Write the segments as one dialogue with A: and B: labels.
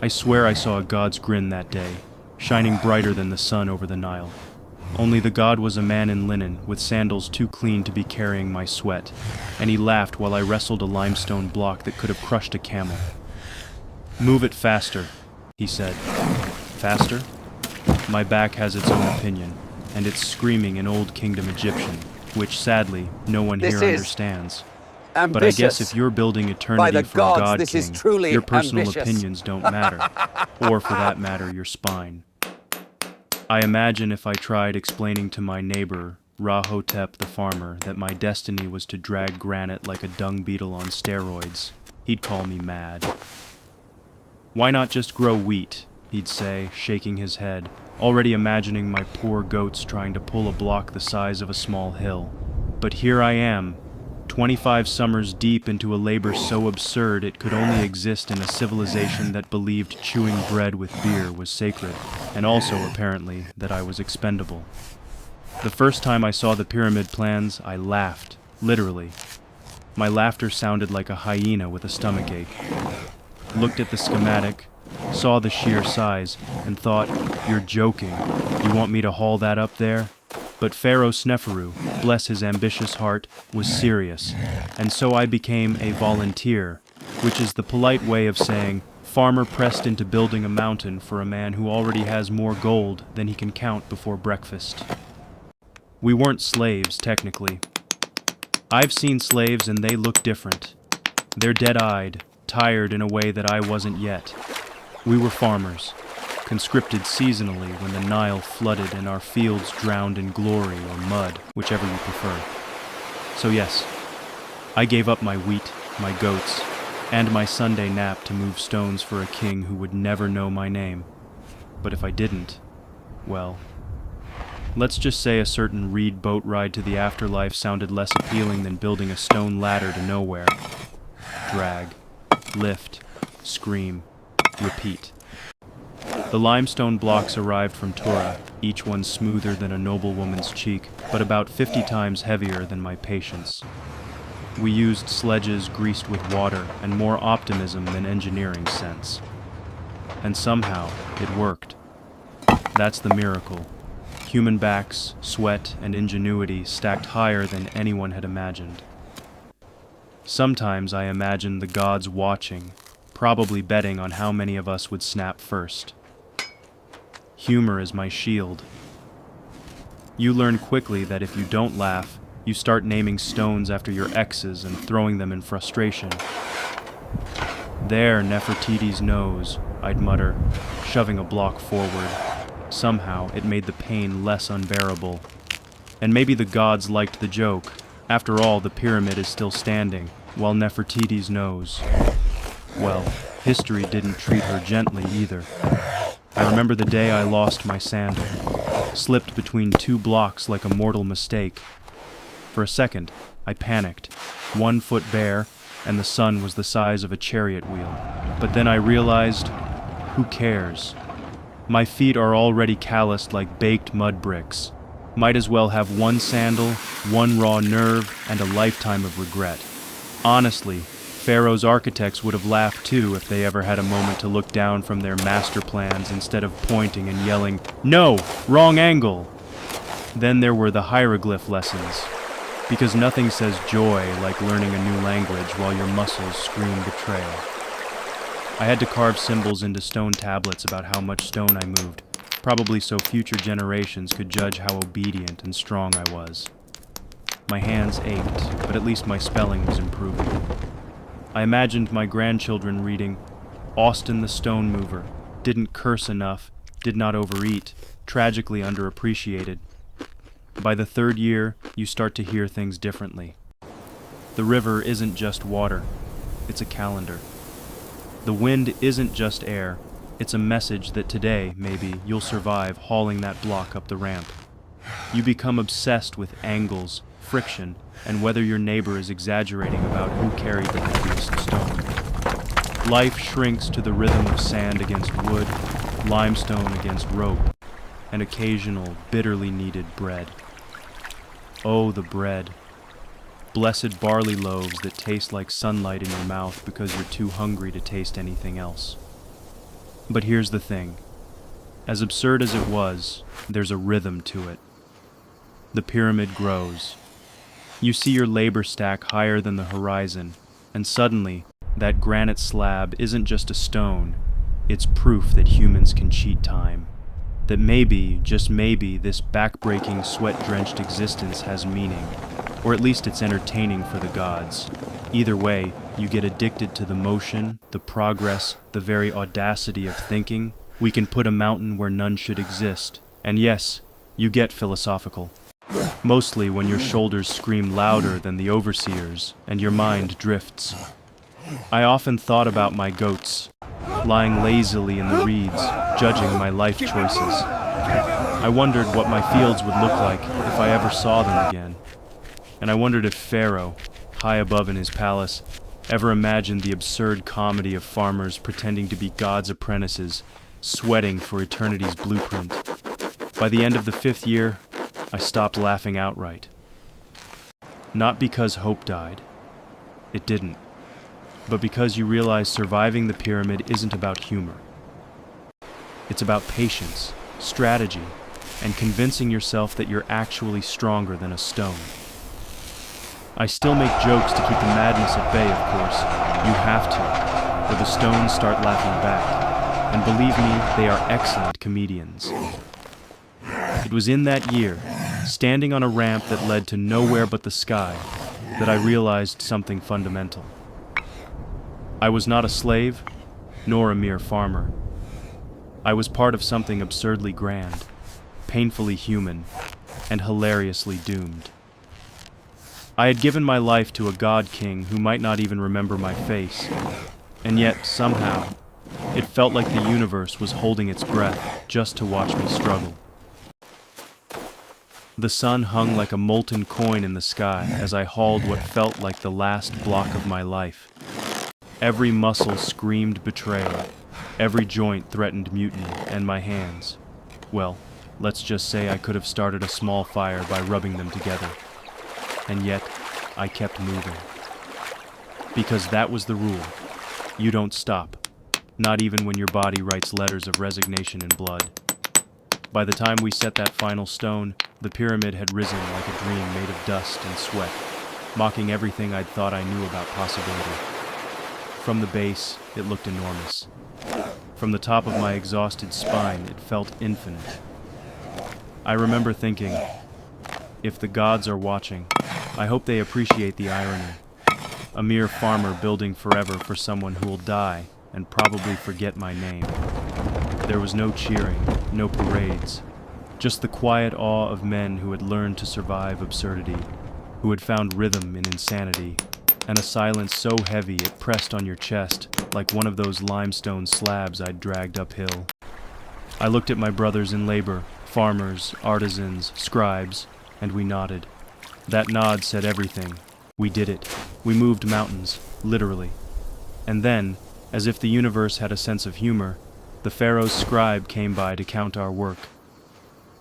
A: I swear I saw a god's grin that day, shining brighter than the sun over the Nile. Only the god was a man in linen, with sandals too clean to be carrying my sweat, and he laughed while I wrestled a limestone block that could have crushed a camel. "Move it faster," he said. Faster? My back has its own opinion, and it's screaming in Old Kingdom Egyptian, which sadly no one here understands. But I guess if you're building eternity for a God King, your personal opinions don't matter, or for that matter, your spine. I imagine if I tried explaining to my neighbor, Rahotep the farmer, that my destiny was to drag granite like a dung beetle on steroids, he'd call me mad. "Why not just grow wheat?" he'd say, shaking his head, already imagining my poor goats trying to pull a block the size of a small hill. But here I am, 25 summers deep into a labor so absurd it could only exist in a civilization that believed chewing bread with beer was sacred, and also, apparently, that I was expendable. The first time I saw the pyramid plans, I laughed, literally. My laughter sounded like a hyena with a stomachache. Looked at the schematic, saw the sheer size, and thought, "You're joking. You want me to haul that up there?" But Pharaoh Sneferu, bless his ambitious heart, was serious, and so I became a volunteer, which is the polite way of saying, farmer pressed into building a mountain for a man who already has more gold than he can count before breakfast. We weren't slaves, technically. I've seen slaves and they look different. They're dead-eyed, tired in a way that I wasn't yet. We were farmers, conscripted seasonally when the Nile flooded and our fields drowned in glory or mud, whichever you prefer. So yes, I gave up my wheat, my goats, and my Sunday nap to move stones for a king who would never know my name. But if I didn't, well, let's just say a certain reed boat ride to the afterlife sounded less appealing than building a stone ladder to nowhere. Drag, lift, scream, repeat. The limestone blocks arrived from Tura, each one smoother than a noblewoman's cheek, but about 50 times heavier than my patience. We used sledges greased with water and more optimism than engineering sense. And somehow, it worked. That's the miracle. Human backs, sweat, and ingenuity stacked higher than anyone had imagined. Sometimes I imagine the gods watching, probably betting on how many of us would snap first. Humor is my shield. You learn quickly that if you don't laugh, you start naming stones after your exes and throwing them in frustration. "There, Nefertiti's nose," I'd mutter, shoving a block forward. Somehow, it made the pain less unbearable. And maybe the gods liked the joke. After all, the pyramid is still standing, while Nefertiti's nose. Well, history didn't treat her gently either. I remember the day I lost my sandal, slipped between two blocks like a mortal mistake. For a second, I panicked, 1 foot bare, and the sun was the size of a chariot wheel. But then I realized, who cares? My feet are already calloused like baked mud bricks. Might as well have one sandal, one raw nerve, and a lifetime of regret. Honestly, Pharaoh's architects would have laughed too if they ever had a moment to look down from their master plans instead of pointing and yelling, "No! Wrong angle!" Then there were the hieroglyph lessons, because nothing says joy like learning a new language while your muscles scream betrayal. I had to carve symbols into stone tablets about how much stone I moved, probably so future generations could judge how obedient and strong I was. My hands ached, but at least my spelling was improving. I imagined my grandchildren reading, "Austin the Stone Mover, didn't curse enough, did not overeat, tragically underappreciated." By the 3rd year, you start to hear things differently. The river isn't just water, it's a calendar. The wind isn't just air, it's a message that today, maybe, you'll survive hauling that block up the ramp. You become obsessed with angles, friction, and whether your neighbor is exaggerating about who carried the heaviest stone. Life shrinks to the rhythm of sand against wood, limestone against rope, and occasional, bitterly needed bread. Oh, the bread. Blessed barley loaves that taste like sunlight in your mouth because you're too hungry to taste anything else. But here's the thing. As absurd as it was, there's a rhythm to it. The pyramid grows. You see your labor stack higher than the horizon, and suddenly, that granite slab isn't just a stone, it's proof that humans can cheat time. That maybe, just maybe, this back-breaking, sweat-drenched existence has meaning, or at least it's entertaining for the gods. Either way, you get addicted to the motion, the progress, the very audacity of thinking. We can put a mountain where none should exist. And yes, you get philosophical. Mostly when your shoulders scream louder than the overseers and your mind drifts. I often thought about my goats, lying lazily in the reeds, judging my life choices. I wondered what my fields would look like if I ever saw them again. And I wondered if Pharaoh, high above in his palace, ever imagined the absurd comedy of farmers pretending to be God's apprentices, sweating for eternity's blueprint. By the end of the 5th year, I stopped laughing outright. Not because hope died. It didn't. But because you realize surviving the pyramid isn't about humor. It's about patience, strategy, and convincing yourself that you're actually stronger than a stone. I still make jokes to keep the madness at bay, of course. You have to, or the stones start laughing back. And believe me, they are excellent comedians. It was in that year, standing on a ramp that led to nowhere but the sky, that I realized something fundamental. I was not a slave, nor a mere farmer. I was part of something absurdly grand, painfully human, and hilariously doomed. I had given my life to a god king who might not even remember my face, and yet, somehow, it felt like the universe was holding its breath just to watch me struggle. The sun hung like a molten coin in the sky as I hauled what felt like the last block of my life. Every muscle screamed betrayal, every joint threatened mutiny, and my hands, well, let's just say I could have started a small fire by rubbing them together. And yet, I kept moving. Because that was the rule. You don't stop, not even when your body writes letters of resignation in blood. By the time we set that final stone, the pyramid had risen like a dream made of dust and sweat, mocking everything I'd thought I knew about possibility. From the base, it looked enormous. From the top of my exhausted spine, it felt infinite. I remember thinking, if the gods are watching, I hope they appreciate the irony. A mere farmer building forever for someone who will die and probably forget my name. There was no cheering, no parades, just the quiet awe of men who had learned to survive absurdity, who had found rhythm in insanity, and a silence so heavy it pressed on your chest like one of those limestone slabs I'd dragged uphill. I looked at my brothers in labor, farmers, artisans, scribes, and we nodded. That nod said everything. We did it. We moved mountains, literally. And then, as if the universe had a sense of humor, the Pharaoh's scribe came by to count our work.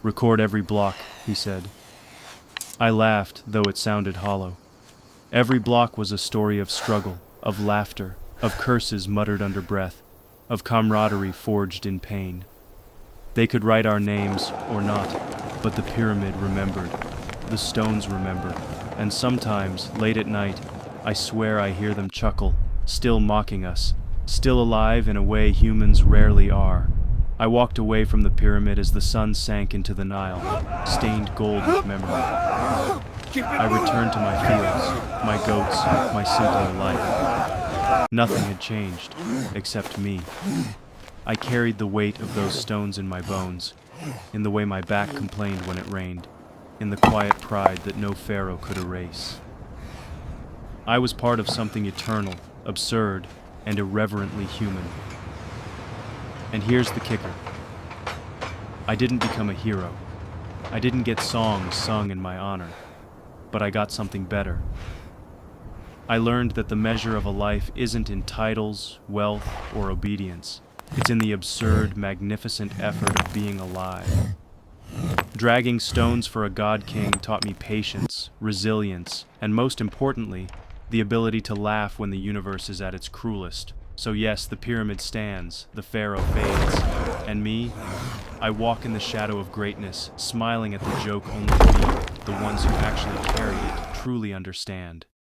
A: "Record every block," he said. I laughed, though it sounded hollow. Every block was a story of struggle, of laughter, of curses muttered under breath, of camaraderie forged in pain. They could write our names or not, but the pyramid remembered. The stones remembered, and sometimes, late at night, I swear I hear them chuckle, still mocking us, still alive in a way humans rarely are. I walked away from the pyramid as the sun sank into the Nile, stained gold with memory. I returned to my fields, my goats, my simpler life. Nothing had changed, except me. I carried the weight of those stones in my bones, in the way my back complained when it rained, in the quiet pride that no pharaoh could erase. I was part of something eternal, absurd, and irreverently human. And here's the kicker. I didn't become a hero. I didn't get songs sung in my honor. But I got something better. I learned that the measure of a life isn't in titles, wealth, or obedience. It's in the absurd, magnificent effort of being alive. Dragging stones for a god king taught me patience, resilience, and most importantly, the ability to laugh when the universe is at its cruelest, So yes, the pyramid stands, the pharaoh fades, and me? I walk in the shadow of greatness, smiling at the joke only we, the ones who actually carry it, truly understand.